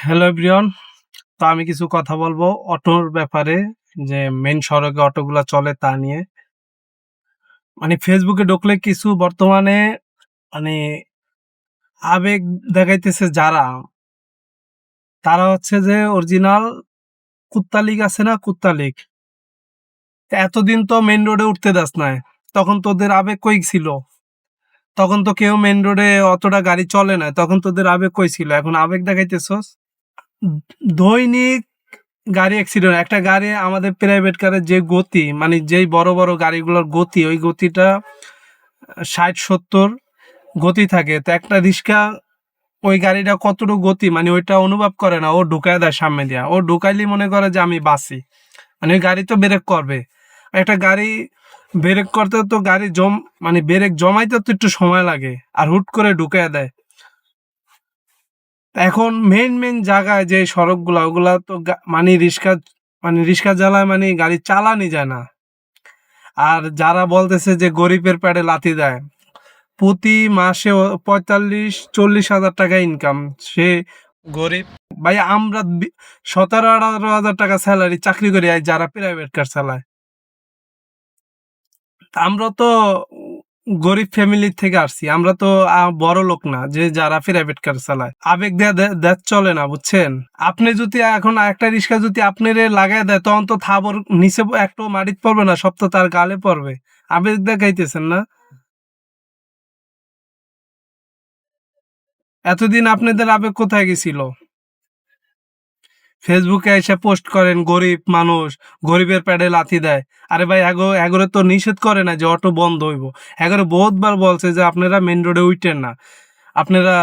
Hello everyone. তো আমি কিছু কথা বলবো অটোর ব্যাপারে, যে মেইন সড়কে অটোগুলা চলে তা নিয়ে। মানে ফেসবুকে ঢুকলে কিছু বর্তমানে মানে আবেগ দেখাইতেছে যারা, তারা হচ্ছে যে অরিজিনাল কুত্তা লীগ আছে না, কুত্তা লীগ। এতদিন তো মেইন রোডে উঠতে দাস নাই, তখন তোদের আবেগ কই ছিল? তখন তো কেউ মেইন রোডে অতটা গাড়ি চলে না, তখন তোদের আবেগ কই ছিল? এখন আবেগ দেখাইতেছস। দৈনিক গাড়ি অ্যাক্সিডেন্ট, একটা গাড়ি আমাদের প্রাইভেট কারের যে গতি, মানে যেই বড় বড় গাড়িগুলোর গতি, ওই গতিটা 60-70 গতি থাকে। তো একটা রিক্সা ওই গাড়িটা কতটুকু গতি, মানে ওইটা অনুভব করে না, ও ঢুকায় দেয় সামনে দিয়া। ও ঢুকাইলি মনে করে যে আমি বাসি, মানে ওই গাড়ি তো ব্রেক করবে। একটা গাড়ি ব্রেক করতে তো গাড়ি মানে ব্রেক জমাইতে তো একটু সময় লাগে, আর হুট করে ঢুকায় দেয়। এখন মেইন মেইন জায়গায় যে সড়কগুলা, ওগুলা তো মানে রিক্সা জ্বালায়, মানে গাড়ি চালানি যায় না। আর যারা বলতেছে যে গরিবের পেটে লাথি দেয়, প্রতি মাসে 45-40 হাজার টাকা ইনকাম, সে গরিব। ভাই আমরা 17-18 হাজার টাকা স্যালারি চাকরি করি, যারা প্রাইভেট কার চালায়। আমরা তো গরিব ফ্যামিলি থেকে আসছি, আমরা তো বড় লোক না যে যারা প্রাইভেট কার চালায়। আবেগ দেয়া দেশ চলে না, বুঝছেন? আপনি যদি এখন একটা রিক্সা যদি আপনারে লাগাই দেয়, তখন তো থাবর নিচে একটু মাটিতে পড়বে না, সব তো তার গালে পড়বে। আবেগ দেখাইতেছেন না। এতদিন আপনাদের আবেগ কোথায় গেছিল? ফেসবুকে এসে পোস্ট করেন গরিব মানুষ, গরিবের পেটে লাথি দেয়। আরে ভাই, এগোরে তো নিষেধ করে না যে অটো বন্ধ হইব। এগোরে বহুতবার বলছে যে আপনারা মেন রোডে উঠেন না, আপনারা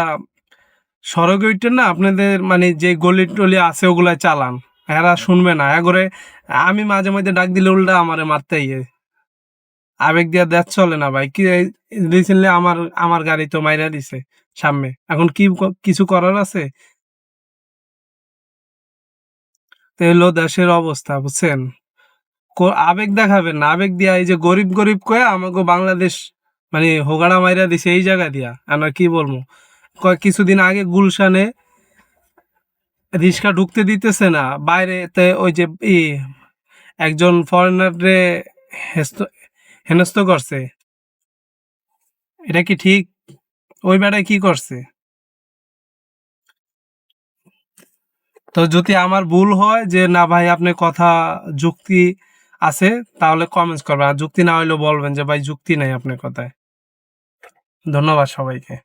সড়কে উঠেন না, আপনাদের মানে যে গলি টলি আছে ওগুলাই চালান। এরা শুনবে না এগোরে। আমি মাঝে মধ্যে ডাক দিলে উল্টা আমারে মারতে ইয়ে। আবেগ দিয়া দেশ চলে না ভাই। কি রিসেন্টলি আমার আমার গাড়ি তো মাইরা দিছে সামনে। এখন কি কিছু করার আছে? তো হলো দেশের অবস্থা, বুঝছেন? আবেগ দেখাবেন না, আবেগ দিয়া এই যে গরিব গরিব কয়ে আমাকে বাংলাদেশ মানে হোগাড়া মাইরা দিছে এই জায়গা দিয়া। আমরা কি বলবো, কিছুদিন আগে গুলশানে রিক্সা ঢুকতে দিতেছে না বাইরে, ওই যে একজন ফরেনার রে হেনস্থ করছে। এটা কি ঠিক? ওই বেটায় কি করছে? তো যদি আমার ভুল হয় যে না ভাই আপনি কথা যুক্তি আছে, তাহলে কমেন্টস করবেন, আর যুক্তি না হইলেও বলবেন যে ভাই যুক্তি নাই আপনার কথায়। ধন্যবাদ সবাইকে।